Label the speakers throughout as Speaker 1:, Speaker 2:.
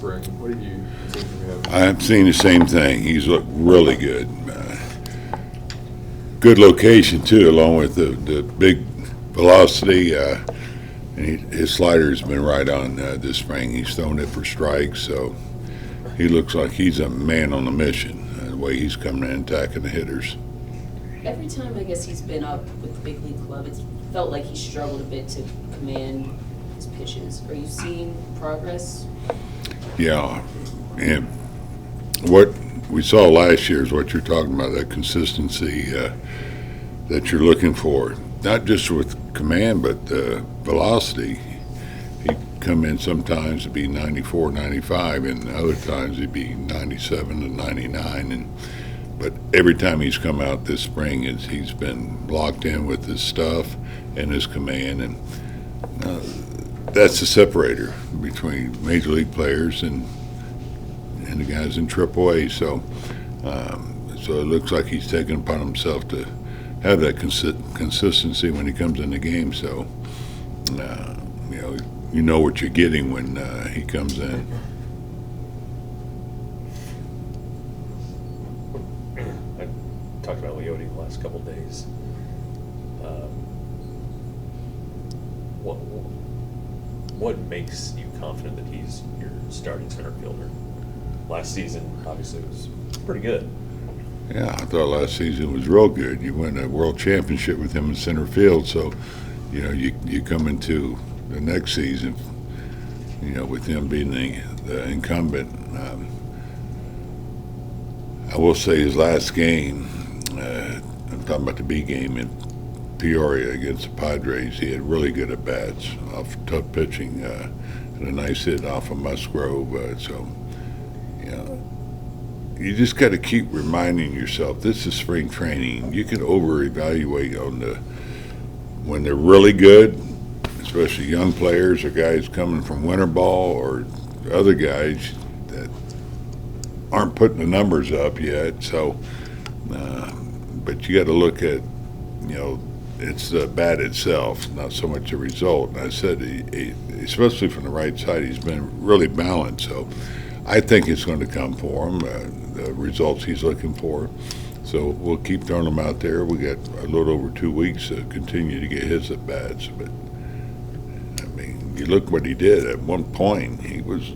Speaker 1: spring. What have you seen from him?
Speaker 2: I've seen the same thing. He's looked really good. Good location, too, along with the big velocity. His slider's been right on this spring. He's thrown it for strikes, so he looks like he's a man on a mission, the way he's coming in and attacking the hitters.
Speaker 3: Every time I guess he's been up with the big league club, it's felt like he struggled a bit to command his pitches. Are you seeing progress?
Speaker 2: Yeah, and what we saw last year is what you're talking about, that consistency that you're looking for. Not just with command, but velocity. He'd come in sometimes to be 94, 95, and other times he'd be 97 to 99. But every time he's come out this spring, he's been locked in with his stuff and his command, and that's the separator between major league players and the guys in AAA. So it looks like he's taken upon himself to have that consistency when he comes in the game. So you know what you're getting when he comes in.
Speaker 4: I talked about Leote the last couple of days. What makes you confident that he's your starting center fielder? Last season, obviously, was pretty good.
Speaker 2: Yeah, I thought last season was real good. You won a world championship with him in center field, so you come into the next season, with him being the incumbent. I will say his last game, I'm talking about the B game in Peoria against the Padres, he had really good at bats off tough pitching, and a nice hit off of Musgrove. You just got to keep reminding yourself this is spring training. You can over-evaluate when they're really good, especially young players or guys coming from winter ball or other guys that aren't putting the numbers up yet. So, but you got to look at, it's the bat itself, not so much the result. And I said, he, especially from the right side, he's been really balanced. So I think it's going to come for him, the results he's looking for. So we'll keep throwing him out there. We got a little over 2 weeks to continue to get his at bats. But I mean, you look what he did. At one point, he was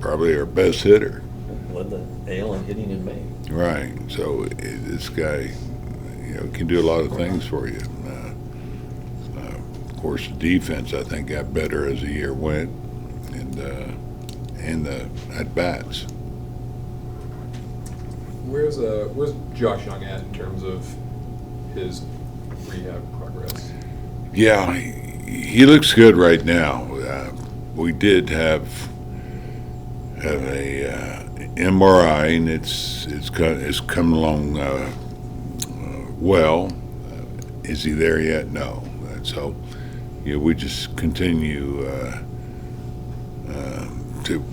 Speaker 2: probably our best hitter.
Speaker 4: Led the AL in hitting in May.
Speaker 2: Right. So this guy, can do a lot of things for you. Of course, the defense I think got better as the year went, and the at bats.
Speaker 1: Where's Josh Jung at in terms of his rehab progress?
Speaker 2: Yeah, he looks good right now. We did have a MRI, and it's come along well. Is he there yet? No. So we just continue to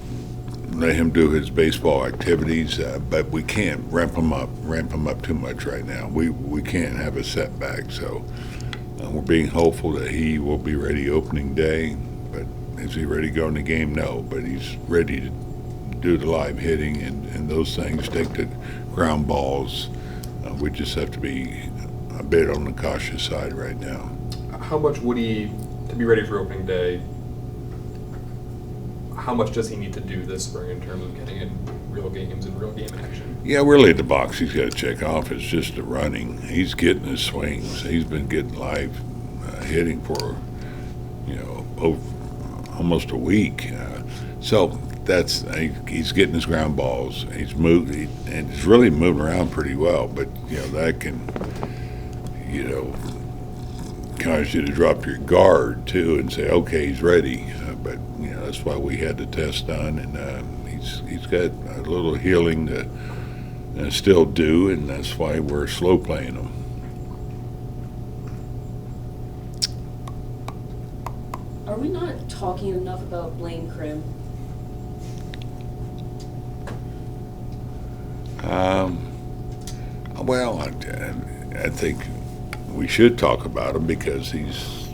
Speaker 2: let him do his baseball activities, but we can't ramp him up too much right now. We can't have a setback, so we're being hopeful that he will be ready opening day. But is he ready to go in the game? No, but he's ready to do the live hitting and those things, take the ground balls. We just have to be a bit on the cautious side right now.
Speaker 1: How much would he, to be ready for opening day, how much does he need to do this spring in terms of getting in real games and real game action?
Speaker 2: Yeah, really the box he's got to check off is just the running. He's getting his swings. He's been getting live hitting for, over almost a week. So he's getting his ground balls. He's moved, and he's really moving around pretty well. But that can, cause you to drop your guard too and say, okay, he's ready. But that's why we had the test done, and he's got a little healing to still do, and that's why we're slow playing him.
Speaker 3: Are we not talking enough about Blaine Krim?
Speaker 2: Well, I think we should talk about him because he's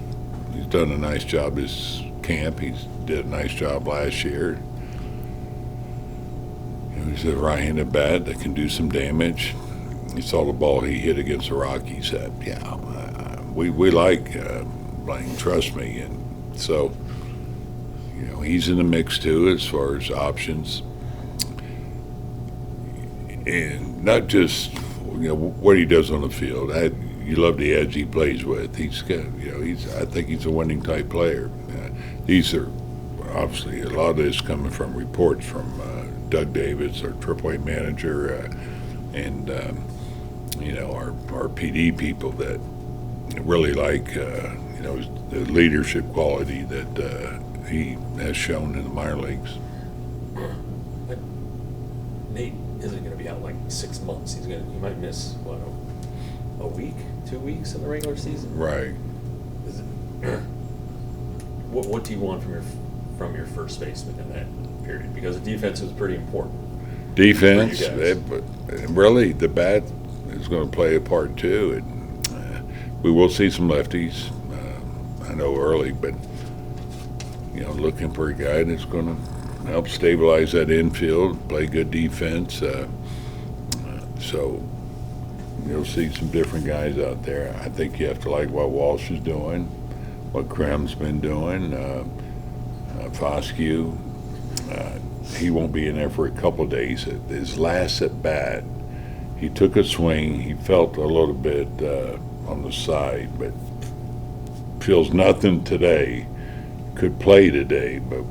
Speaker 2: done a nice job this camp. He's did a nice job last year. He's a right-handed bat that can do some damage. You saw the ball he hit against the Rockies. We like Blaine, trust me. And so, he's in the mix too as far as options. And not just, what he does on the field. You love the edge he plays with. He's got, I think he's a winning type player. These are obviously a lot of this coming from reports from Doug Davis, our AAA manager, and our PD people that really like the leadership quality that he has shown in the minor leagues.
Speaker 4: But Nate isn't going to be out like 6 months. He might miss a week, 2 weeks in the regular season.
Speaker 2: Right.
Speaker 4: What do you want from your first baseman in that period? Because the defense is pretty important.
Speaker 2: Defense,
Speaker 4: for you guys.
Speaker 2: but really the bat is going to play a part too. And we will see some lefties. I know early, but looking for a guy that's going to help stabilize that infield, play good defense. So you'll see some different guys out there. I think you have to like what Walsh is doing, what Krem's been doing, Foscue. He won't be in there for a couple of days. His last at bat, he took a swing. He felt a little bit on the side, but feels nothing today. Could play today, but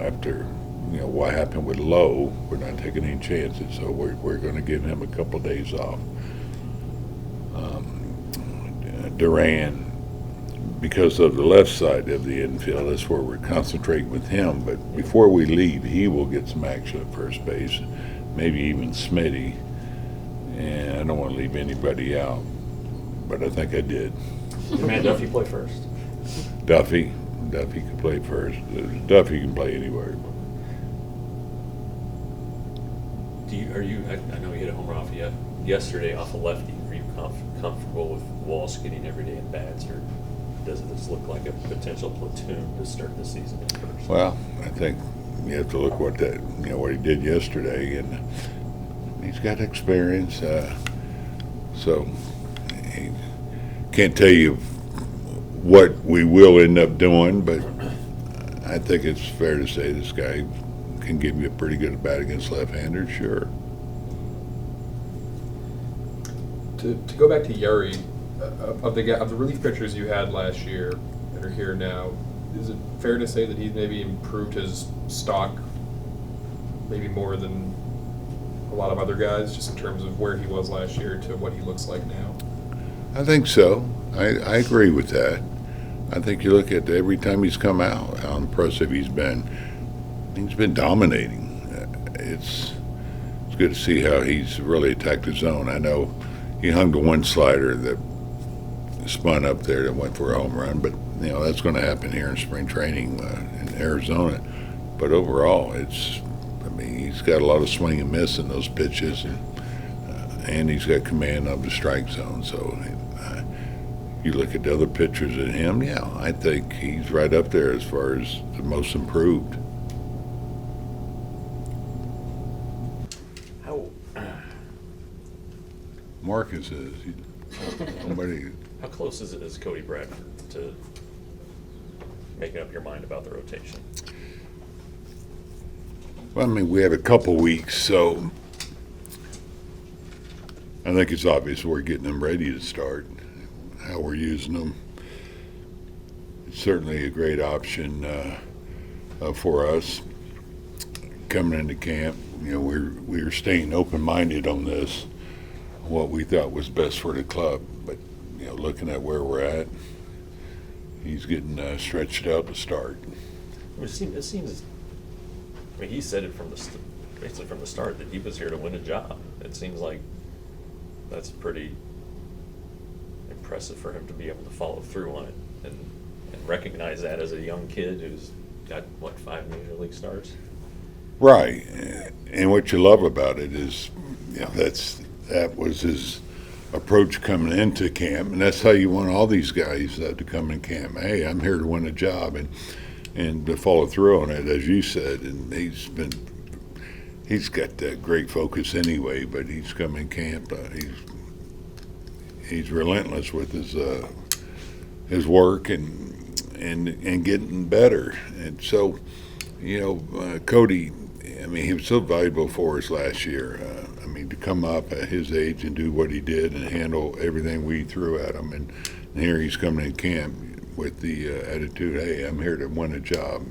Speaker 2: after what happened with Lowe, we're not taking any chances. So we're going to give him a couple of days off. Duran, because of the left side of the infield, that's where we're concentrating with him. But before we leave, he will get some action at first base, maybe even Smitty. And I don't want to leave anybody out, but I think I did.
Speaker 4: Man, Duffy play first.
Speaker 2: Duffy can play first. Duffy can play anywhere.
Speaker 4: I know he hit a home run off you yesterday off a lefty. Are you comfortable with Walsh getting everyday at bats, or does this look like a potential platoon to start the season at first?
Speaker 2: Well, I think you have to look what he did yesterday, and he's got experience. So he can't tell you what we will end up doing, but I think it's fair to say this guy can give you a pretty good bat against left-handers, sure.
Speaker 1: To go back to Yuri, of the relief pitchers you had last year that are here now, is it fair to say that he's maybe improved his stock maybe more than a lot of other guys, just in terms of where he was last year to what he looks like now?
Speaker 2: I think so. I agree with that. I think you look at every time he's come out, how impressive he's been. He's been dominating. It's good to see how he's really attacked his zone. I know he hung to one slider that spun up there that went for a home run, but that's going to happen here in spring training in Arizona. But overall, he's got a lot of swing and miss in those pitches, and he's got command of the strike zone. So you look at the other pitchers and him, I think he's right up there as far as the most improved. Marcus is.
Speaker 4: How close is Cody Bradford to making up your mind about the rotation?
Speaker 2: Well, we have a couple weeks, so I think it's obvious we're getting them ready to start, how we're using them. It's certainly a great option for us coming into camp. We're staying open-minded on this, what we thought was best for the club. But, looking at where we're at, he's getting stretched out to start.
Speaker 4: It seems. He said it basically from the start that he was here to win a job. It seems like that's pretty impressive for him to be able to follow through on it and recognize that as a young kid who's got 5 major league starts.
Speaker 2: Right, and what you love about it is, that was his approach coming into camp, and that's how you want all these guys to come in camp. Hey, I'm here to win a job, and to follow through on it, as you said. And he's been he's got great focus anyway, but he's come in camp. He's relentless with his work and getting better. And so, Cody, I mean, he was so valuable for us last year. I mean, to come up at his age and do what he did and handle everything we threw at him, and here he's coming in camp with the attitude, hey, I'm here to win a job.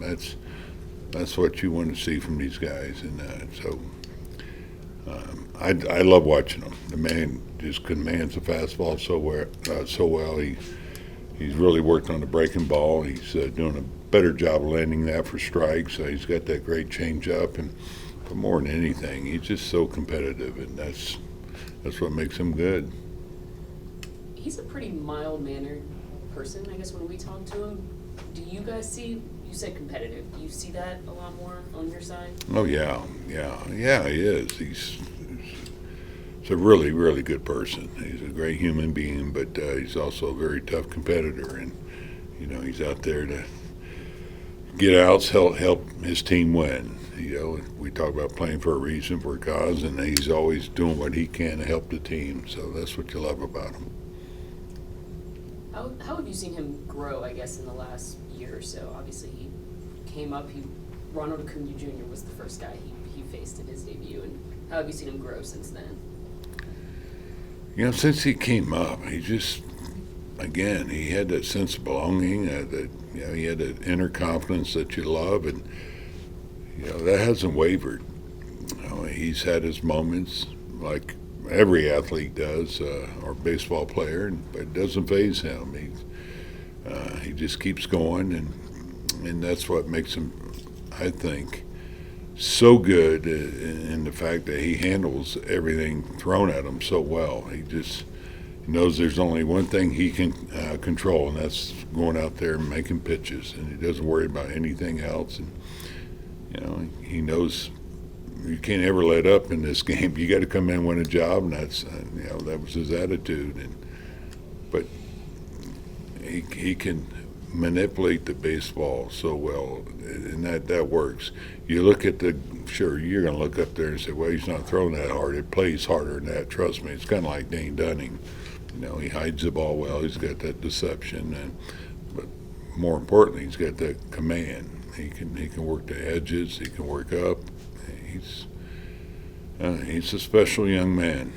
Speaker 2: That's what you want to see from these guys, and so I love watching him. The man just commands the fastball so well. He's really worked on the breaking ball. He's doing a better job of landing that for strikes. He's got that great changeup, but more than anything, he's just so competitive, and that's what makes him good.
Speaker 3: He's a pretty mild-mannered person, I guess, when we talk to him. Do you guys see, you said competitive, do you see that a lot more on your side?
Speaker 2: Oh, yeah, he is. He's a really, really good person. He's a great human being, but he's also a very tough competitor, and, he's out there to get outs, help his team win. We talk about playing for a reason, for a cause, and he's always doing what he can to help the team, so that's what you love about him.
Speaker 3: How have you seen him grow, I guess, in the last year or so? Obviously, he came up, Ronald Acuna Jr. was the first guy he faced in his debut, and how have you seen him grow since then?
Speaker 2: Since he came up, he just, again, he had that sense of belonging, he had that inner confidence that you love, and, that hasn't wavered. He's had his moments like every athlete does, or baseball player, but it doesn't faze him. He just keeps going, and that's what makes him, I think, so good in the fact that he handles everything thrown at him so well. He just knows there's only one thing he can control, and that's going out there and making pitches, and he doesn't worry about anything else. And he knows you can't ever let up in this game. You got to come in and win a job, and that's that was his attitude. But he can manipulate the baseball so well, and that works. You look at you're going to look up there and say, well, he's not throwing that hard. It plays harder than that. Trust me, it's kind of like Dane Dunning. He hides the ball well. He's got that deception, but more importantly, he's got that command. He can work the edges. He can work up. He's a special young man.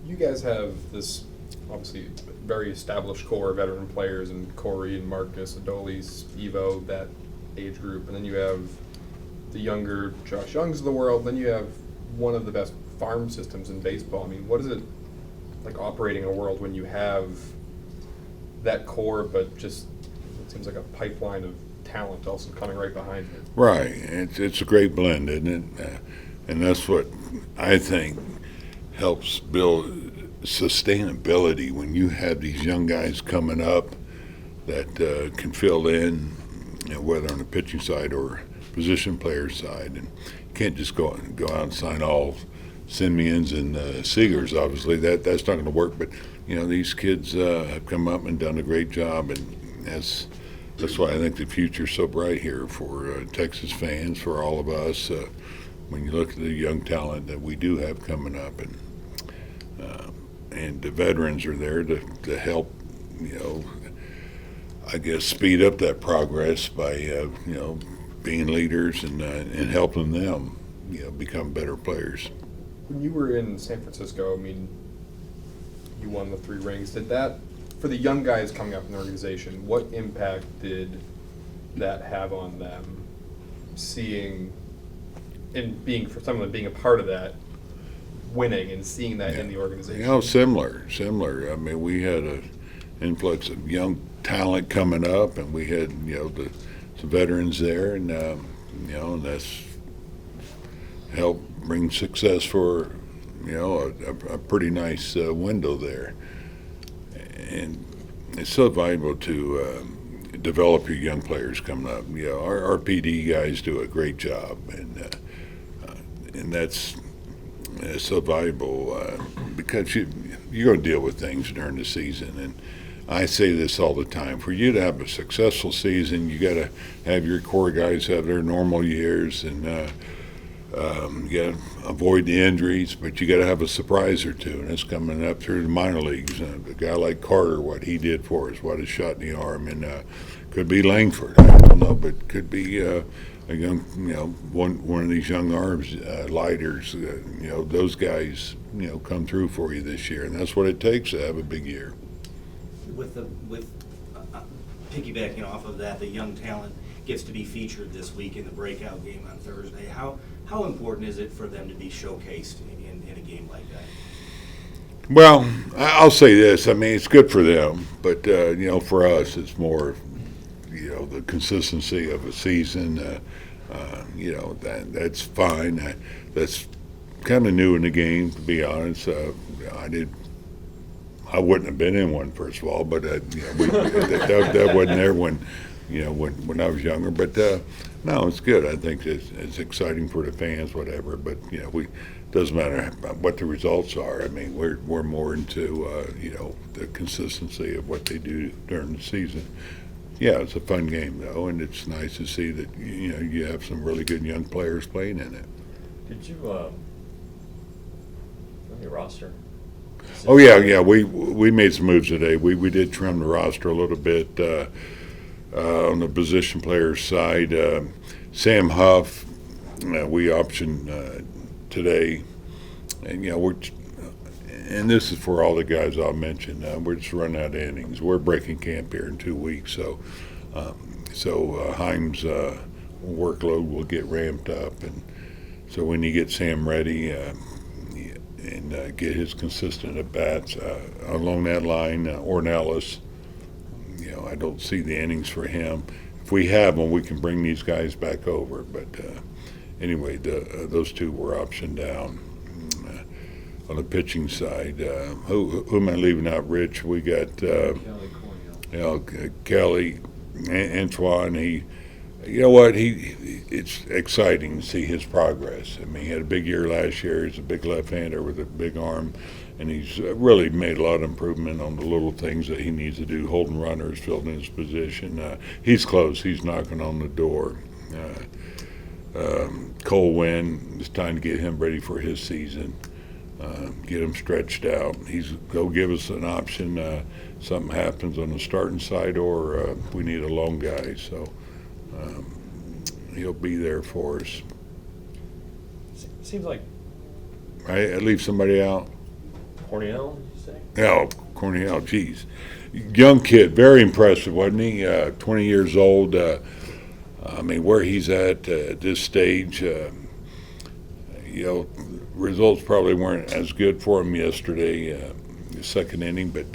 Speaker 1: You guys have this obviously very established core of veteran players, and Corey and Marcus, Adolis, Evo, that age group, and then you have the younger Josh Youngs of the world. Then you have one of the best farm systems in baseball. I mean, what is it like operating in a world when you have that core, but just it seems like a pipeline of talent also coming right behind it?
Speaker 2: Right. It's a great blend, isn't it? And that's what I think helps build sustainability when you have these young guys coming up that can fill in, whether on the pitching side or position player side. And you can't just go out and sign all Simeons and Seagers. Obviously, that's not going to work. But these kids have come up and done a great job, and that's why I think the future's so bright here for Texas fans, for all of us. When you look at the young talent that we do have coming up, and the veterans are there to help, I guess, speed up that progress by being leaders and helping them become better players.
Speaker 1: When you were in San Francisco, I mean, you won the 3 rings. Did that, for the young guys coming up in the organization, what impact did that have on them, seeing and being, for some of them, being a part of that, winning and seeing that in the organization?
Speaker 2: Similar. I mean, we had an influx of young talent coming up, and we had, the veterans there, and, and that's helped bring success for, a pretty nice window there. And it's so valuable to develop your young players coming up. Our PD guys do a great job, and that's so valuable because you're going to deal with things during the season. And I say this all the time: for you to have a successful season, you got to have your core guys have their normal years, and You got to avoid the injuries, but you got to have a surprise or two, and it's coming up through the minor leagues. A guy like Carter, what he did for us, what a shot in the arm, and could be Langford. I don't know, but could be a young, one of these young arms, lighters. Those guys, come through for you this year, and that's what it takes to have a big year.
Speaker 5: With piggybacking off of that, the young talent gets to be featured this week in the breakout game on Thursday. How important is it for them to be showcased in a game like that?
Speaker 2: Well, I'll say this. I mean, it's good for them, but for us, it's more, the consistency of a season. That's fine. That's kind of new in the game, to be honest. I wouldn't have been in one, first of all, but that wasn't there when I was younger. But no, it's good. I think it's exciting for the fans, whatever. But doesn't matter what the results are. I mean, we're more into the consistency of what they do during the season. Yeah, it's a fun game though, and it's nice to see that you have some really good young players playing in it.
Speaker 4: Did you on your roster?
Speaker 2: Oh yeah. We made some moves today. We did trim the roster a little bit on the position players side. Sam Huff, we optioned today, and and this is for all the guys I'll mention. We're just running out of innings. We're breaking camp here in 2 weeks, so Heim's workload will get ramped up, and so when you get Sam ready and get his consistent at bats along that line, Ornelas, I don't see the innings for him. If we have them, we can bring these guys back over. But anyway, those two were optioned down. On the pitching side, who am I leaving out, Rich? We got Kelly, Antoine. It's exciting to see his progress. I mean, he had a big year last year. He's a big left-hander with a big arm, and he's really made a lot of improvement on the little things that he needs to do, holding runners, filling his position. He's close. He's knocking on the door. Cole Wynn, it's time to get him ready for his season. Get him stretched out. He'll give us an option. Something happens on the starting side, or we need a long guy. So he'll be there for us.
Speaker 4: Seems like
Speaker 2: I leave somebody out.
Speaker 4: Cornell, you say?
Speaker 2: Yeah, Cornell. Geez, young kid, very impressive, wasn't he? 20 years old. I mean, where he's at this stage. Results probably weren't as good for him yesterday, the second inning, but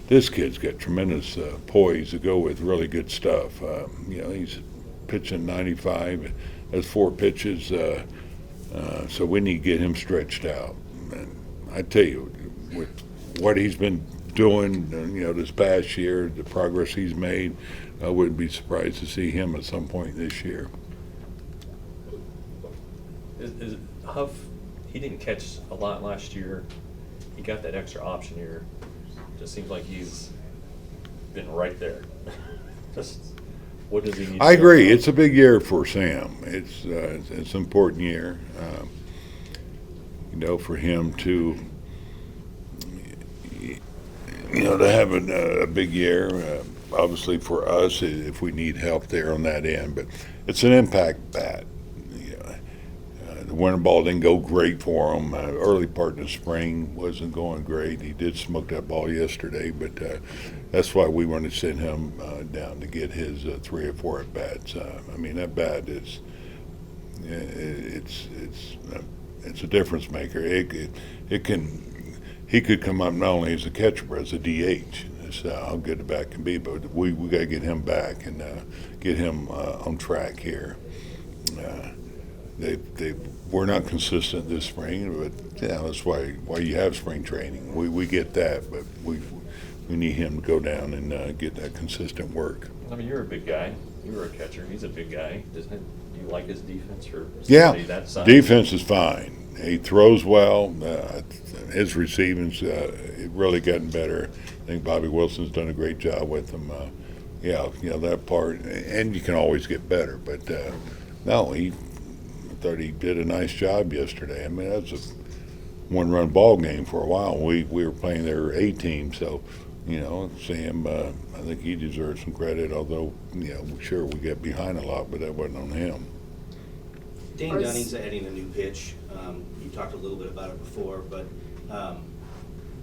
Speaker 2: this kid's got tremendous poise to go with really good stuff. He's pitching 95. That's 4 pitches, so we need to get him stretched out. And I tell you, with what he's been doing, this past year, the progress he's made, I wouldn't be surprised to see him at some point this year.
Speaker 4: Is Huff? He didn't catch a lot last year. He got that extra option here. Just seems like he's been right there. Just what does he need?
Speaker 2: I agree. It's a big year for Sam. It's an important year. For him to to have a big year. Obviously for us, if we need help there on that end, but it's an impact bat. The winter ball didn't go great for him. Early part of the spring wasn't going great. He did smoke that ball yesterday, but that's why we want to send him down to get his 3 or 4 at bats. I mean, that bat is it's a difference maker. He could come up not only as a catcher but as a DH. That's how good the bat can be. But we got to get him back and get him on track here. They were not consistent this spring, but that's why you have spring training. We get that, but we need him to go down and get that consistent work.
Speaker 4: I mean, you're a big guy. You were a catcher. He's a big guy. Do you like his defense or that size?
Speaker 2: Defense is fine. He throws well. His receiving's really gotten better. I think Bobby Wilson's done a great job with him. That part, and you can always get better. But no, he thought he did a nice job yesterday. I mean, that was a one-run ball game for a while. We were playing their A team, so Sam, I think he deserves some credit. Although sure we get behind a lot, but that wasn't on him.
Speaker 5: Dan Dunning's adding a new pitch. You talked a little bit about it before, but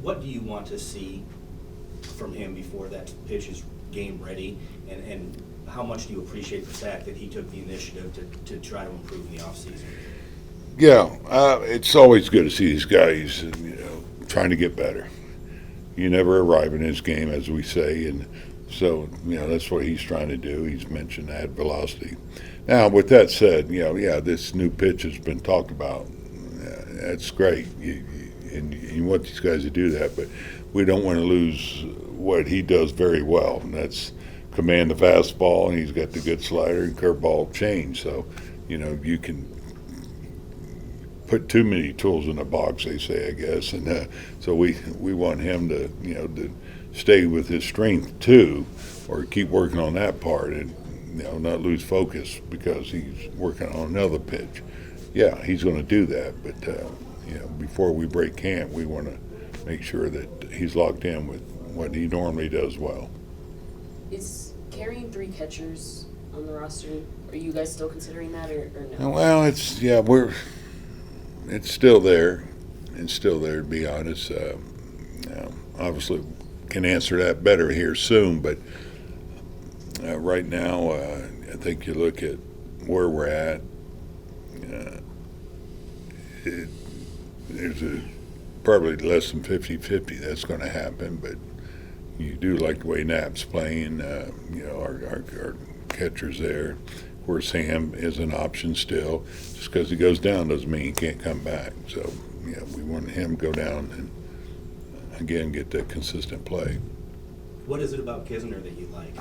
Speaker 5: what do you want to see from him before that pitch is game ready? And how much do you appreciate the fact that he took the initiative to try to improve in the offseason?
Speaker 2: Yeah, it's always good to see these guys, trying to get better. You never arrive in his game, as we say, and so that's what he's trying to do. He's mentioned that velocity. Now, with that said, this new pitch has been talked about. That's great, and you want these guys to do that, but we don't want to lose what he does very well, and that's command the fastball, and he's got the good slider and curveball change. So, you can put too many tools in the box, they say, I guess, and so we want him to to stay with his strength too, or keep working on that part, and not lose focus because he's working on another pitch. Yeah, he's going to do that, but before we break camp, we want to make sure that he's locked in with what he normally does well.
Speaker 3: Is carrying 3 catchers on the roster, are you guys still considering that or no?
Speaker 2: Well, it's still there. It's still there, to be honest. Obviously, can answer that better here soon, but right now, I think you look at where we're at. There's probably less than 50-50 that's going to happen, but you do like the way Knapp's playing. Our catcher's there. Of course, Sam is an option still. Just because he goes down doesn't mean he can't come back. So, we want him to go down and, again, get that consistent play.
Speaker 5: What is it about Kisner that you like?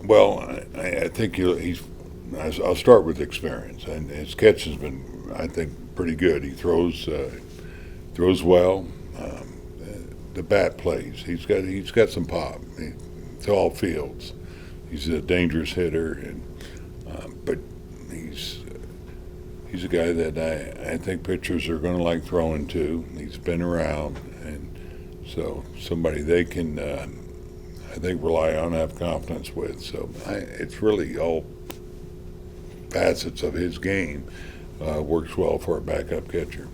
Speaker 2: Well, I think I'll start with experience, and his catch has been, I think, pretty good. He throws well. The bat plays. He's got some pop. It's all fields. He's a dangerous hitter, but he's a guy that I think pitchers are going to like throwing to. He's been around, and so somebody they can I think rely on, have confidence with. So it's really all facets of his game works well for a backup catcher.